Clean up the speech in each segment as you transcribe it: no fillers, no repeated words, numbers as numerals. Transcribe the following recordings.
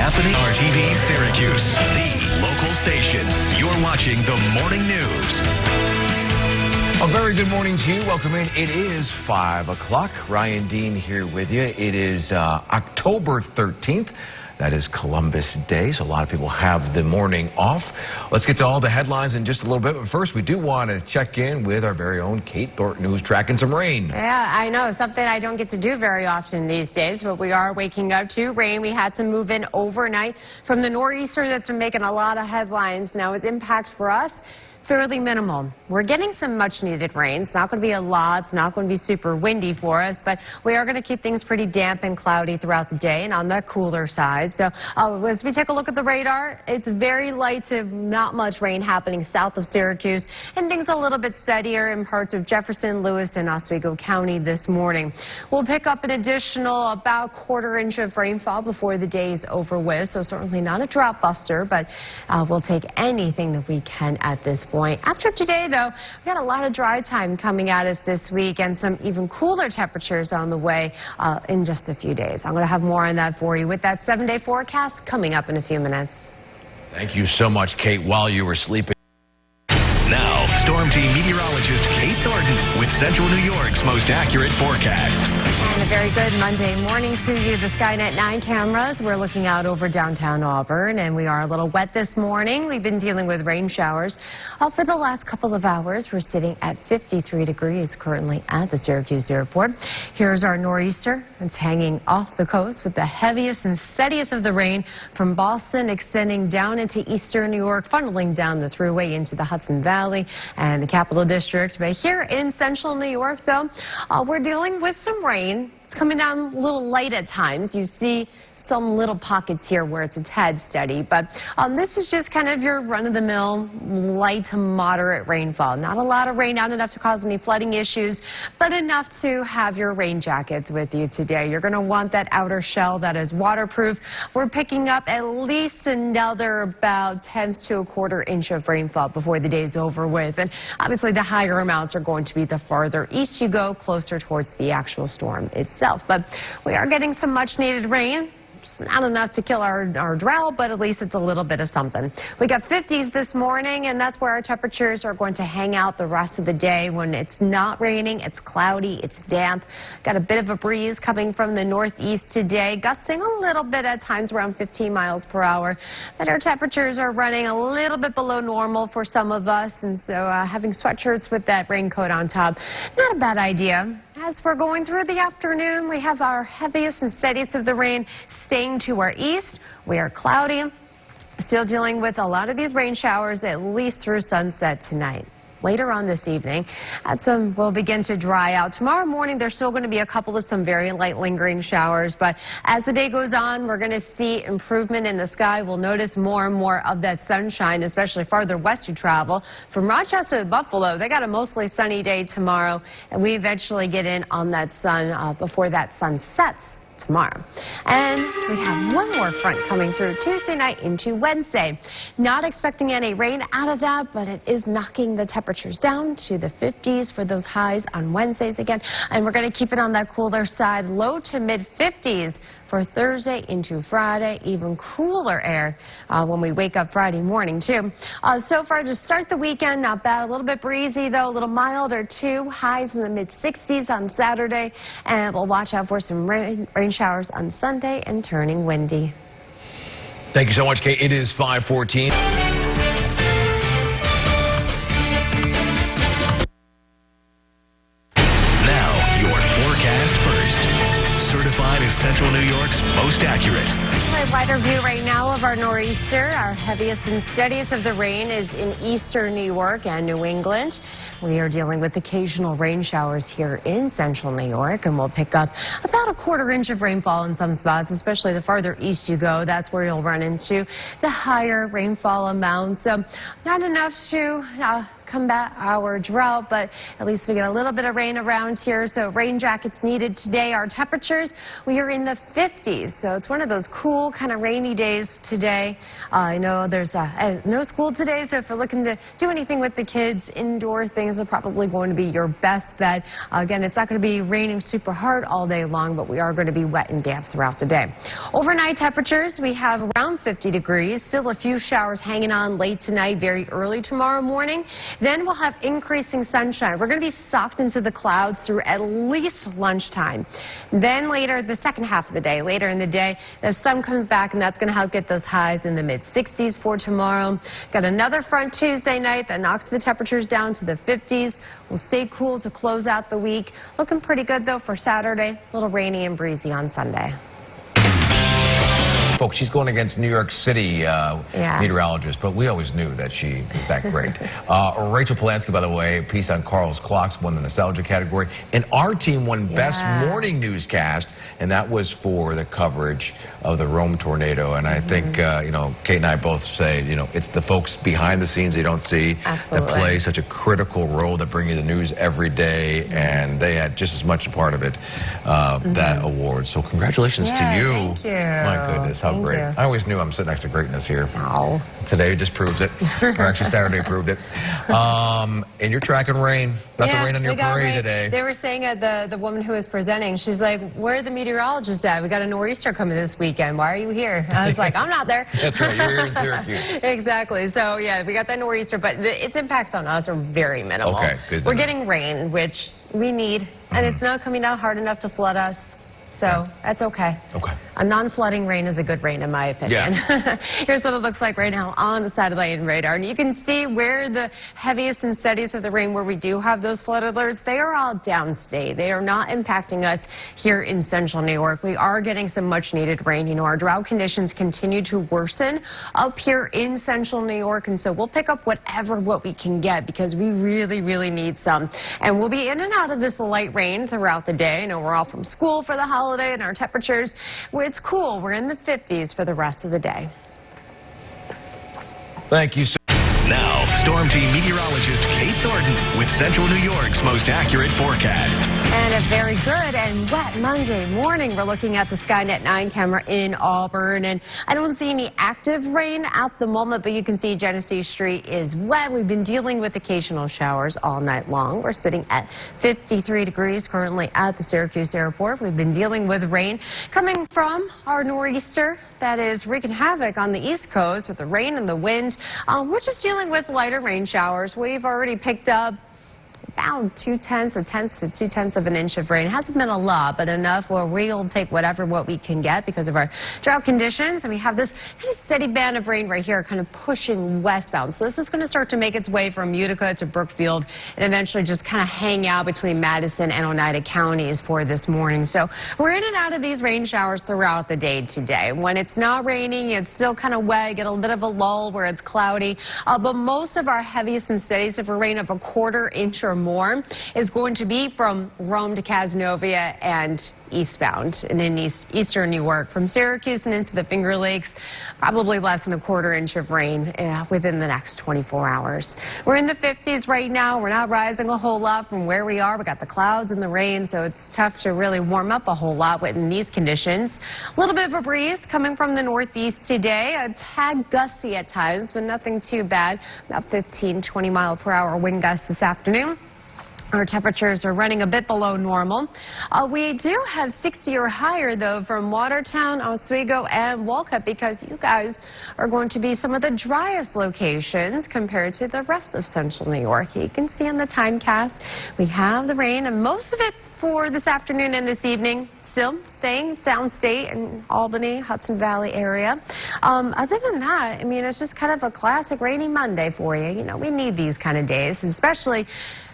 happening. RTV Syracuse, the local station. You're watching the morning news. A very good morning to you. Welcome in. It is 5 o'clock. Ryan Dean here with you. It is October 13th. That is Columbus Day, so a lot of people have the morning off. Let's get to all the headlines in just a little bit, but first we do want to check in with our very own Kate Thornton, who's tracking some rain. Yeah, I know, something I don't get to do very often these days, but we are waking up to rain. We had some move in overnight from the nor'easter that's been making a lot of headlines. Now, its impact for us, fairly minimal. We're getting some much needed rain. It's not going to be a lot. It's not going to be super windy for us, but we are going to keep things pretty damp and cloudy throughout the day and on the cooler side. So as we take a look at the radar, it's very light to not much rain happening south of Syracuse, and things a little bit steadier in parts of Jefferson, Lewis, and Oswego County this morning. We'll pick up an additional about -1/4 of rainfall before the day is over with, so certainly not a drought buster, but we'll take anything that we can at this point. After today, though, we got a lot of dry time coming at us this week and some even cooler temperatures on the way in just a few days. I'm going to have more on that for you with that 7-day forecast coming up in a few minutes. Thank you so much, Kate, while you were sleeping. Now, Storm Team meteorologist Kate Thornton with Central New York's most accurate forecast. And a very good Monday morning to you. The Skynet 9 cameras, we're looking out over downtown Auburn, and we are a little wet this morning. We've been dealing with rain showers for the last couple of hours. We're sitting at 53 degrees currently at the Syracuse airport. Here's our nor'easter. It's hanging off the coast with the heaviest and steadiest of the rain from Boston extending down into eastern New York, funneling down the thruway into the Hudson Valley and the Capital District. But here in central New York, though, we're dealing with some rain. It's coming down a little light at times. You see some little pockets here where it's a tad steady, but this is just kind of your run-of-the-mill light to moderate rainfall. Not a lot of rain, not enough to cause any flooding issues, but enough to have your rain jackets with you today. You're going to want that outer shell that is waterproof. We're picking up at least another about 1/10 to 1/4 inch of rainfall before the day's over with, and obviously the higher amounts are going to be the farther east you go, closer towards the actual storm itself. But we are getting some much-needed rain. It's not enough to kill our drought, but at least it's a little bit of something. We got 50s this morning, and that's where our temperatures are going to hang out the rest of the day. When it's not raining, it's cloudy, it's damp. Got a bit of a breeze coming from the northeast today, gusting a little bit at times around 15 miles per hour. But our temperatures are running a little bit below normal for some of us, and so having sweatshirts with that raincoat on top, not a bad idea. As we're going through the afternoon, we have our heaviest and steadiest of the rain staying to our east. We are cloudy, still dealing with a lot of these rain showers at least through sunset tonight. Later on this evening, that's when we'll begin to dry out. Tomorrow morning, there's still going to be a couple of some very light lingering showers, but as the day goes on, we're going to see improvement in the sky. We'll notice more and more of that sunshine, especially farther west you travel. From Rochester to Buffalo, they got a mostly sunny day tomorrow, and we eventually get in on that sun before that sun sets tomorrow. And we have one more front coming through Tuesday night into Wednesday. Not expecting any rain out of that, but it is knocking the temperatures down to the 50s for those highs on Wednesdays again. And we're going to keep it on that cooler side, low to mid 50s for Thursday into Friday, even cooler air when we wake up Friday morning, too. So far, to start the weekend, not bad. A little bit breezy, though, a little milder, too. Highs in the mid-60s on Saturday, and we'll watch out for some rain showers on Sunday and turning windy. Thank you so much, Kate. It is 5:14. Certified as Central New York's most accurate. A wider view right now of our nor'easter. Our heaviest and steadiest of the rain is in eastern New York and New England. We are dealing with occasional rain showers here in central New York, and we'll pick up about 1/4 inch of rainfall in some spots, especially the farther east you go. That's where you'll run into the higher rainfall amounts. So not enough to combat our drought, but at least we get a little bit of rain around here, so rain jackets needed today. Our temperatures, we are in the 50s, so it's one of those cool kind of rainy days today. I know there's no school today, so if you're looking to do anything with the kids, indoor things are probably going to be your best bet. Again, it's not going to be raining super hard all day long, but we are going to be wet and damp throughout the day. Overnight temperatures, we have around 50 degrees. Still a few showers hanging on late tonight, very early tomorrow morning. Then we'll have increasing sunshine. We're going to be socked into the clouds through at least lunchtime. Then later, the second half of the day, later in the day, the sun comes back, and that's going to help get those highs in the mid-60s for tomorrow. Got another front Tuesday night that knocks the temperatures down to the 50s. We'll stay cool to close out the week. Looking pretty good, though, for Saturday. A little rainy and breezy on Sunday. Folks, she's going against New York City meteorologist, but we always knew that she is that great. Rachel Polanski, by the way, piece on Carl's Clocks, won the nostalgia category. And our team won Best Morning Newscast, and that was for the coverage of the Rome tornado. And I think, you know, Kate and I both say, you know, it's the folks behind the scenes you don't see that play such a critical role, that bring you the news every day, and they had just as much a part of it, that award. So congratulations to you. Thank you. My goodness, how great. I always knew I'm sitting next to greatness here. Wow. Today just proves it. Or actually Saturday proved it. And you're tracking rain. Not the rain on your parade today. They were saying the woman who was presenting, she's like, where are the meteorologists at? We got a nor'easter coming this weekend. Why are you here? I was like, I'm not there. That's right. You're here in Syracuse. Exactly. So, yeah, we got that nor'easter, but its impacts on us are very minimal. Okay, good. We're getting rain, which we need, and it's not coming down hard enough to flood us. So that's okay. Okay. A non-flooding rain is a good rain, in my opinion. Yeah. Here's what it looks like right now on the satellite radar. And you can see where the heaviest and steadiest of the rain, where we do have those flood alerts, they are all downstate. They are not impacting us here in central New York. We are getting some much needed rain. You know, our drought conditions continue to worsen up here in central New York. And so we'll pick up what we can get, because we really, really need some. And we'll be in and out of this light rain throughout the day. You know, we're all from school for the holiday, and our temperatures, it's cool. We're in the 50s for the rest of the day. Thank you, sir. Now, Storm Team meteorologist Kate Thornton with Central New York's most accurate forecast. And a very good and wet Monday morning. We're looking at the Skynet 9 camera in Auburn, and I don't see any active rain at the moment, but you can see Genesee Street is wet. We've been dealing with occasional showers all night long. We're sitting at 53 degrees currently at the Syracuse airport. We've been dealing with rain coming from our nor'easter that is wreaking havoc on the East Coast with the rain and the wind. We're just dealing with lighter rain showers. We've already picked up about 0.2 to 0.2 of an inch of rain. It hasn't been a lot, but enough where we'll take what we can get because of our drought conditions. And we have this kind of steady band of rain right here kind of pushing westbound. So this is going to start to make its way from Utica to Brookfield and eventually just kind of hang out between Madison and Oneida counties for this morning. So we're in and out of these rain showers throughout the day today. When it's not raining, it's still kind of wet. You get a little bit of a lull where it's cloudy. But most of our heaviest and steadiest of a rain of a 1/4 inch or more is going to be from Rome to Cazenovia and eastbound and in eastern New York. From Syracuse and into the Finger Lakes, probably less than a 1/4 inch of rain within the next 24 hours. We're in the 50s right now. We're not rising a whole lot from where we are. We got the clouds and the rain, so it's tough to really warm up a whole lot in these conditions. A little bit of a breeze coming from the northeast today. A tad gusty at times, but nothing too bad. About 15, 20 mile per hour wind gusts this afternoon. Our temperatures are running a bit below normal. We do have 60 or higher, though, from Watertown, Oswego, and Wolcott, because you guys are going to be some of the driest locations compared to the rest of central New York. You can see on the timecast, we have the rain, and most of it for this afternoon and this evening, still staying downstate in Albany, Hudson Valley area. Other than that, I mean, it's just kind of a classic rainy Monday for you. You know, we need these kind of days, especially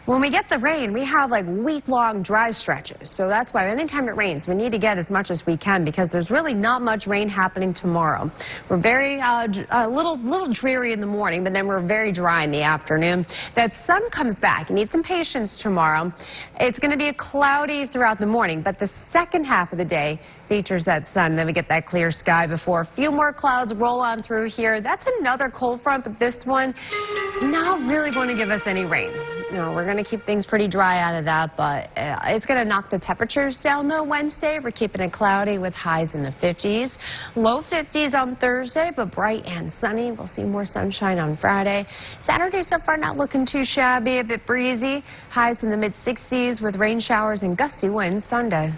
when we get the rain. We have like week-long dry stretches. So that's why anytime it rains, we need to get as much as we can, because there's really not much rain happening tomorrow. We're very a little dreary in the morning, but then we're very dry in the afternoon. That sun comes back. You need some patience tomorrow. It's going to be cloudy throughout the morning, but the second half of the day, features that sun. Then we get that clear sky before a few more clouds roll on through here. That's another cold front, but this one is not really going to give us any rain. No, we're going to keep things pretty dry out of that, but it's going to knock the temperatures down, though, Wednesday. We're keeping it cloudy with highs in the 50s. Low 50s on Thursday, but bright and sunny. We'll see more sunshine on Friday. Saturday so far not looking too shabby, a bit breezy. Highs in the mid-60s with rain showers and gusty winds Sunday.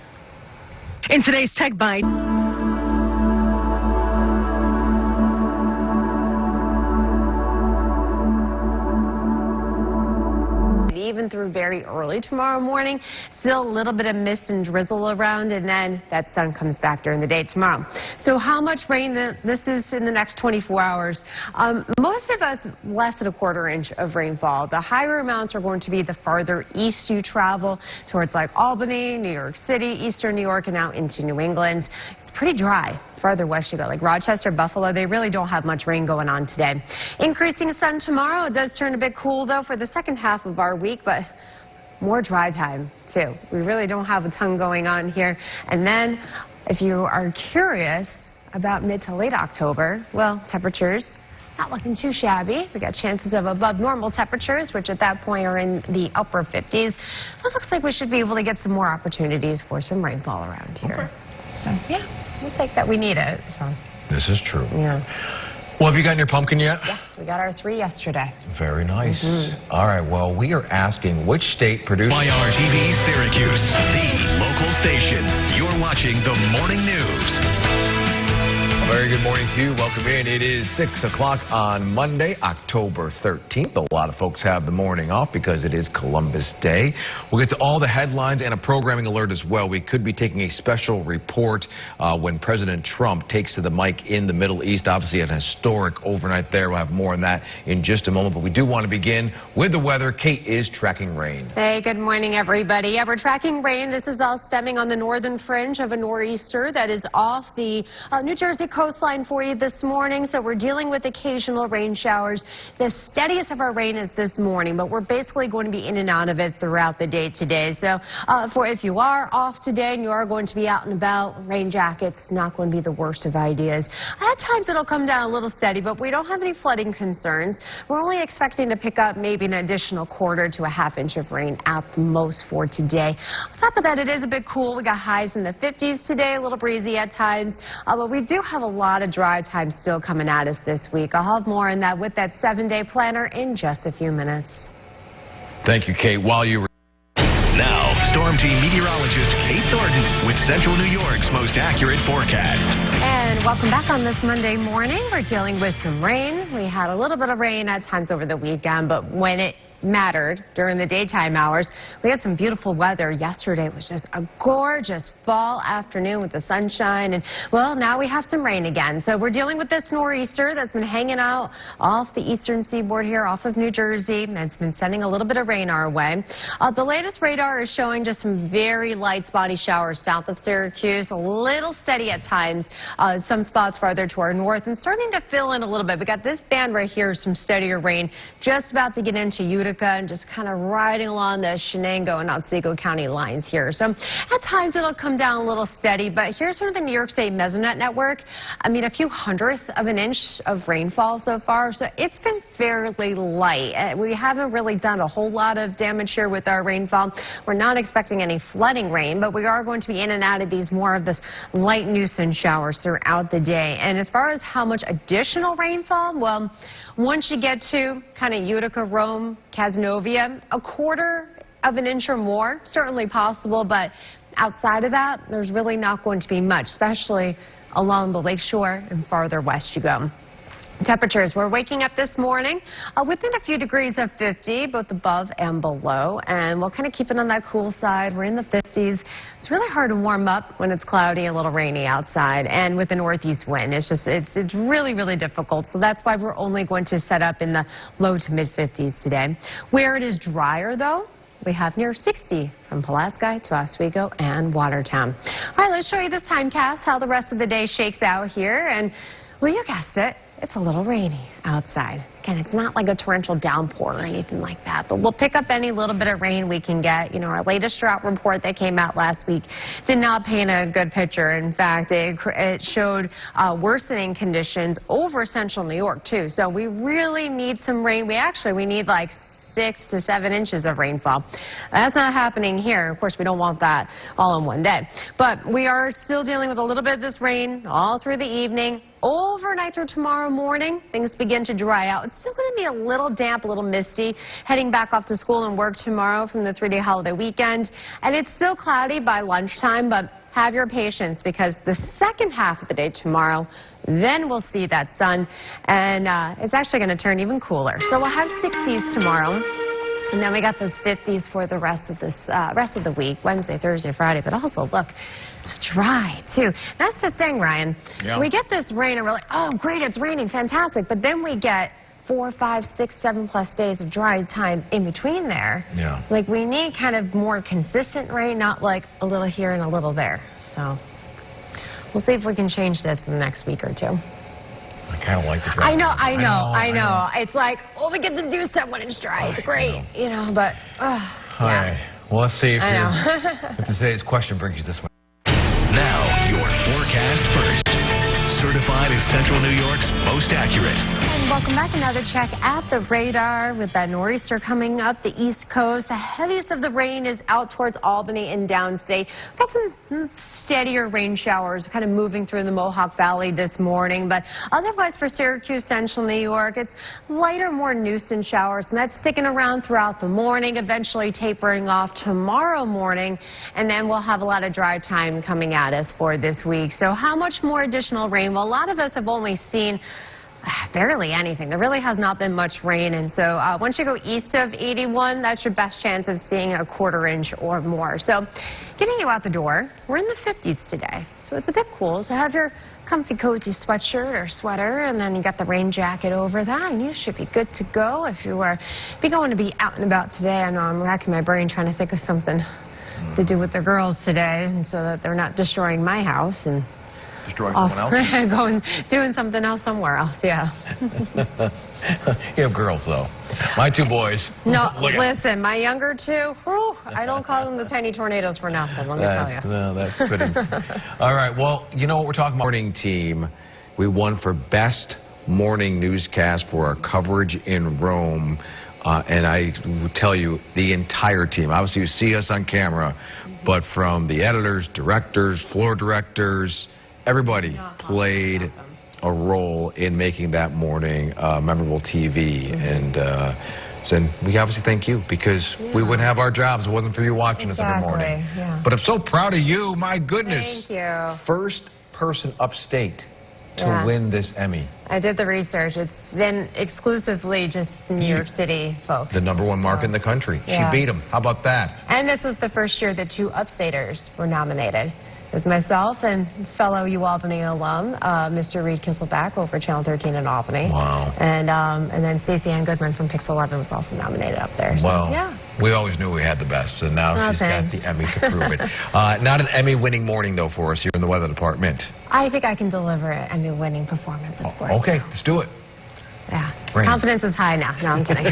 In today's Tech Bite. Even through very early tomorrow morning, still a little bit of mist and drizzle around, and then that sun comes back during the day tomorrow. So how much rain this is in the next 24 hours? Most of us less than a quarter inch of rainfall. The higher amounts are going to be the farther east you travel towards like Albany, New York City, eastern New York, and out into New England. It's pretty dry. Farther west you go, like Rochester, Buffalo, they really don't have much rain going on today. Increasing sun tomorrow. It does turn a bit cool, though, for the second half of our week, but more dry time, too. We really don't have a ton going on here. And then, if you are curious about mid to late October, well, temperatures not looking too shabby. We got chances of above normal temperatures, which at that point are in the upper 50s. It looks like we should be able to get some more opportunities for some rainfall around here. Okay. So, yeah. We'll take that. We need it. So. This is true. Yeah. Well, have you gotten your pumpkin yet? Yes, we got our 3 yesterday. Very nice. All right, well, we are asking which state produced... IRTV Syracuse, the local station. You're watching the Morning News. Very good morning to you. Welcome in. It is 6 o'clock on Monday, October 13th. A lot of folks have the morning off because it is Columbus Day. We'll get to all the headlines and a programming alert as well. We could be taking a special report when President Trump takes to the mic in the Middle East. Obviously, an historic overnight there. We'll have more on that in just a moment. But we do want to begin with the weather. Kate is tracking rain. Hey, good morning, everybody. Yeah, we're tracking rain. This is all stemming on the northern fringe of a nor'easter that is off the New Jersey coastline for you this morning, so we're dealing with occasional rain showers. The steadiest of our rain is this morning, but we're basically going to be in and out of it throughout the day today. So for if you are off today and you are going to be out and about, rain jackets not going to be the worst of ideas. At times it'll come down a little steady, but we don't have any flooding concerns. We're only expecting to pick up maybe an additional quarter to a half inch of rain at the most for today. On top of that, it is a bit cool. We got highs in the 50s today, a little breezy at times, but we do have a lot of dry time still coming at us this week. I'll have more on that with that 7-day planner in just a few minutes. Thank you, Kate. While you were... Now, Storm Team meteorologist Kate Thornton with Central New York's most accurate forecast. And welcome back on this Monday morning. We're dealing with some rain. We had a little bit of rain at times over the weekend, but when it mattered during the daytime hours, we had some beautiful weather. Yesterday was just a gorgeous fall afternoon with the sunshine, and well, now we have some rain again. So we're dealing with this nor'easter that's been hanging out off the eastern seaboard here off of New Jersey, and it's been sending a little bit of rain our way. The latest radar is showing just some very light spotty showers south of Syracuse, a little steady at times, some spots farther to our north, and starting to fill in a little bit. We got this band right here, some steadier rain, just about to get into Utica and just kind of riding along the Shenango and Otsego County lines here. So at times it'll come down a little steady, but here's from the New York State Mesonet Network. I mean, a few hundredth of an inch of rainfall so far, so it's been fairly light. We haven't really done a whole lot of damage here with our rainfall. We're not expecting any flooding rain, but we are going to be in and out of these more of this light nuisance showers throughout the day. And as far as how much additional rainfall, well, once you get to kind of Utica, Rome, Cazenovia, a quarter of an inch or more, certainly possible, but outside of that, there's really not going to be much, especially along the lakeshore and farther west you go. Temperatures, we're waking up this morning within a few degrees of 50, both above and below, and we'll kind of keep it on that cool side. We're in the 50s. It's really hard to warm up when it's cloudy and a little rainy outside, and with the northeast wind, it's really, really difficult. So that's why we're only going to set up in the low to mid 50s today. Where it is drier, though, we have near 60 from Pulaski to Oswego and Watertown. All right, let's show you this timecast, how the rest of the day shakes out here. And Well, you guessed it. It's a little rainy outside. Again, it's not like a torrential downpour or anything like that, but we'll pick up any little bit of rain we can get. You know, our latest drought report that came out last week did not paint a good picture. In fact, it showed worsening conditions over central New York, too. So we really need some rain. We need like 6 to 7 inches of rainfall. That's not happening here. Of course, we don't want that all in one day. But we are still dealing with a little bit of this rain all through the evening. Overnight through tomorrow morning, things begin to dry out. It's still going to be a little damp, a little misty, heading back off to school and work tomorrow from the 3-day holiday weekend. And it's still cloudy by lunchtime, but have your patience because the second half of the day tomorrow, then we'll see that sun, and it's actually going to turn even cooler. So we'll have 60s tomorrow. And then we got those 50s for the rest of the week, Wednesday, Thursday, Friday. But also, look, it's dry, too. That's the thing, Ryan. Yeah. We get this rain, and we're like, oh, great, it's raining, fantastic. But then we get 4, 5, 6, 7+ days of dry time in between there. Yeah. Like, we need kind of more consistent rain, not like a little here and a little there. So we'll see if we can change this in the next week or two. I kind of like the dry. I know. It's like, oh, we get to do something when it's dry. It's great, you know, but, All right. Well, let's see if, if today's question brings you this way. Now, your forecast first. Certified as Central New York's most accurate. And welcome back. Another check at the radar with that nor'easter coming up the East Coast. The heaviest of the rain is out towards Albany and downstate. We've got some steadier rain showers kind of moving through the Mohawk Valley this morning. But otherwise for Syracuse, Central New York, it's lighter, more nuisance showers. And that's sticking around throughout the morning, eventually tapering off tomorrow morning. And then we'll have a lot of dry time coming at us for this week. So how much more additional rain? Well, a lot of us have only seen barely anything. There really has not been much rain, and so once you go east of 81, that's your best chance of seeing a 1/4 inch or more. So getting you out the door, we're in the 50s today, so it's a bit cool. So have your comfy, cozy sweatshirt or sweater, and then you got the rain jacket over that, and you should be good to go if you are going to be out and about today. I know I'm racking my brain trying to think of something to do with the girls today, and so that they're not destroying my house and destroying someone else? Doing something else somewhere else, yeah. You have girls, though. My 2 boys. No, listen, my younger 2, whew, I don't call them the tiny tornadoes for nothing, let me tell you. No, that's fitting. All right, well, you know what we're talking about? Morning team. We won for best morning newscast for our coverage in Rome. And I will tell you, the entire team, obviously you see us on camera, but from the editors, directors, floor directors, everybody played a role in making that morning memorable TV. And so we obviously thank you because we wouldn't have our jobs if it wasn't for you watching us every morning. Yeah. But I'm so proud of you, my goodness. Thank you. First person upstate to win this Emmy. I did the research. It's been exclusively just New York City folks. The #1 market in the country. Yeah. She beat them. How about that? And this was the first year that 2 upstaters were nominated. It was myself and fellow UAlbany alum, Mr. Reed Kisselback over Channel 13 in Albany. Wow. And then Stacey Ann Goodman from Pixel 11 was also nominated up there. So, well, yeah. We always knew we had the best, so now she's got the Emmy to prove it. Not an Emmy-winning morning, though, for us here in the weather department. I think I can deliver an Emmy-winning performance, of course. Okay, let's do it. Yeah. Confidence is high now. No, I'm kidding.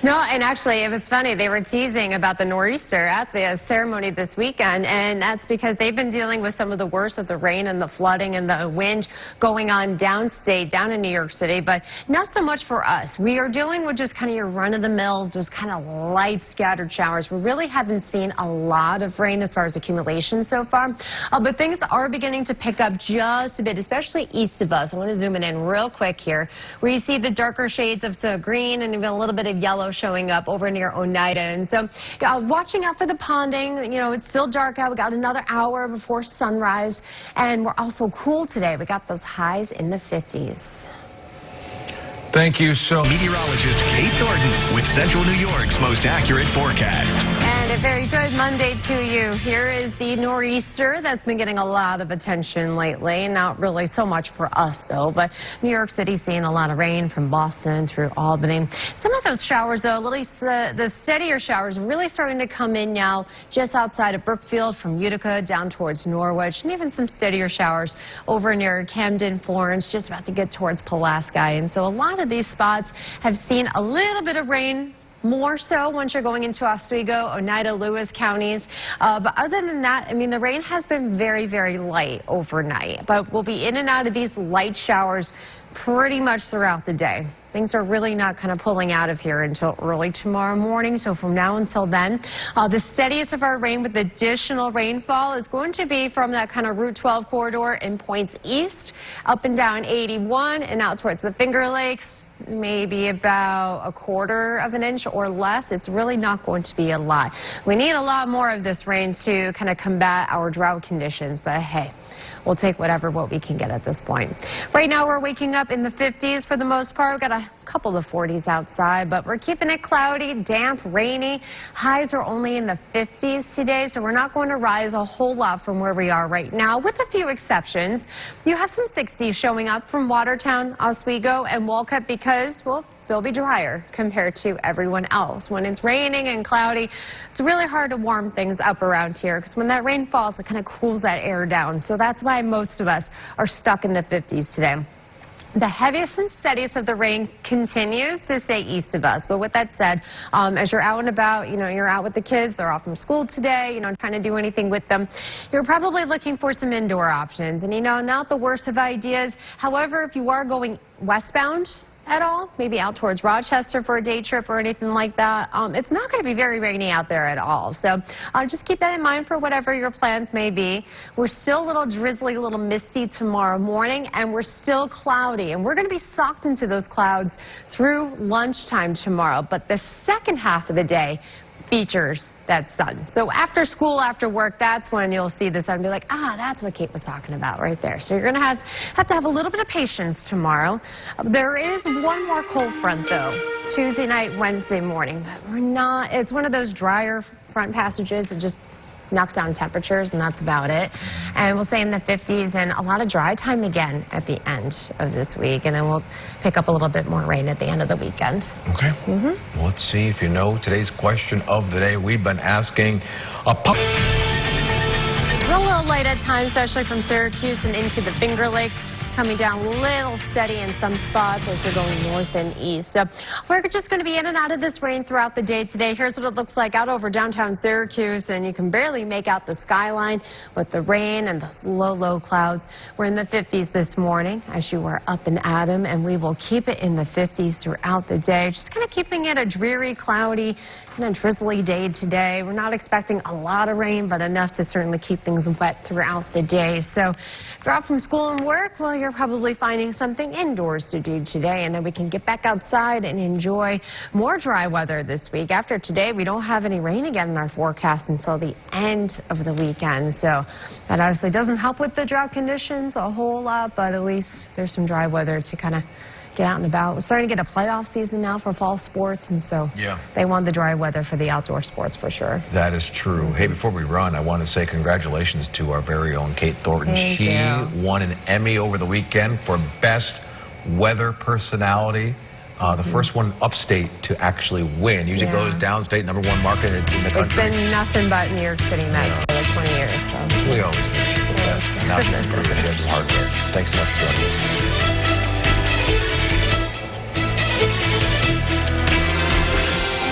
No, and actually, it was funny. They were teasing about the nor'easter at the ceremony this weekend, and that's because they've been dealing with some of the worst of the rain and the flooding and the wind going on downstate, down in New York City, but not so much for us. We are dealing with just kind of your run-of-the-mill, just kind of light scattered showers. We really haven't seen a lot of rain as far as accumulation so far, but things are beginning to pick up just a bit, especially east of us. I want to zoom in real quick here, where you see the darker shades of some green and even a little bit of yellow showing up over near Oneida. And so watching out for the ponding. You know, it's still dark out. We got another hour before sunrise. And we're also cool today. We got those highs in the 50s. Thank you so much. Meteorologist Kate Thornton with Central New York's most accurate forecast. And a very good Monday to you. Here is the nor'easter that's been getting a lot of attention lately. Not really so much for us, though, but New York City seeing a lot of rain from Boston through Albany. Some of those showers, though, at least the steadier showers really starting to come in now just outside of Brookfield from Utica down towards Norwich, and even some steadier showers over near Camden, Florence, just about to get towards Pulaski. And so a lot of these spots have seen a little bit of rain, more so once you're going into Oswego, Oneida, Lewis counties. But other than that, I mean, the rain has been very, very light overnight. But we'll be in and out of these light showers pretty much throughout the day. Things are really not kind of pulling out of here until early tomorrow morning. So from now until then, the steadiest of our rain with additional rainfall is going to be from that kind of Route 12 corridor in points east, up and down 81 and out towards the Finger Lakes, maybe about a quarter of an inch or less. It's really not going to be a lot. We need a lot more of this rain to kind of combat our drought conditions, but hey, we'll take what we can get at this point. Right now, we're waking up in the 50s for the most part. We've got a couple of 40s outside, but we're keeping it cloudy, damp, rainy. Highs are only in the 50s today, so we're not going to rise a whole lot from where we are right now, with a few exceptions. You have some 60s showing up from Watertown, Oswego, and Walcott because, well, they'll be drier compared to everyone else. When it's raining and cloudy, it's really hard to warm things up around here because when that rain falls, it kind of cools that air down. So that's why most of us are stuck in the 50s today. The heaviest and steadiest of the rain continues to stay east of us. But with that said, as you're out and about, you're out with the kids, they're off from school today, trying to do anything with them, you're probably looking for some indoor options. And, not the worst of ideas. However, if you are going westbound at all, maybe out towards Rochester for a day trip or anything like that, it's not going to be very rainy out there at all. So just keep that in mind for whatever your plans may be. We're still a little drizzly, a little misty tomorrow morning, and we're still cloudy. And we're going to be socked into those clouds through lunchtime tomorrow. But the second half of the day features that sun. So after school, after work, that's when you'll see the sun and be like, that's what Kate was talking about right there. So you're going to have to have a little bit of patience tomorrow. There is one more cold front, though, Tuesday night, Wednesday morning. But it's one of those drier front passages. It just knocks down temperatures, and that's about it. And we'll stay in the 50s and a lot of dry time again at the end of this week. And then we'll pick up a little bit more rain at the end of the weekend. Okay. Well, let's see if you know today's question of the day. We've been asking It's a little late at times, especially from Syracuse and into the Finger Lakes. Coming down a little steady in some spots as you're going north and east. So we're just going to be in and out of this rain throughout the day today. Here's what it looks like out over downtown Syracuse, and you can barely make out the skyline with the rain and those low clouds. We're in the 50s this morning as you are up and at 'em, and we will keep it in the 50s throughout the day. Just kind of keeping it a dreary, cloudy, kind of drizzly day today. We're not expecting a lot of rain, but enough to certainly keep things wet throughout the day. So if you're out from school and work, well, you're probably finding something indoors to do today, and then we can get back outside and enjoy more dry weather this week. After today, we don't have any rain again in our forecast until the end of the weekend. So that obviously doesn't help with the drought conditions a whole lot, but at least there's some dry weather to kind of get out and about. We're starting to get a playoff season now for fall sports, and so they want the dry weather for the outdoor sports for sure. That is true. Hey, before we run, I want to say congratulations to our very own Kate Thornton. She won an Emmy over the weekend for Best Weather Personality. The first one upstate to actually win. Usually goes downstate, #1 market in the country. It's been nothing but New York City Mets for like 20 years. So we always think she's the best. And now she's proven she has some hard work. Thanks so much for joining us.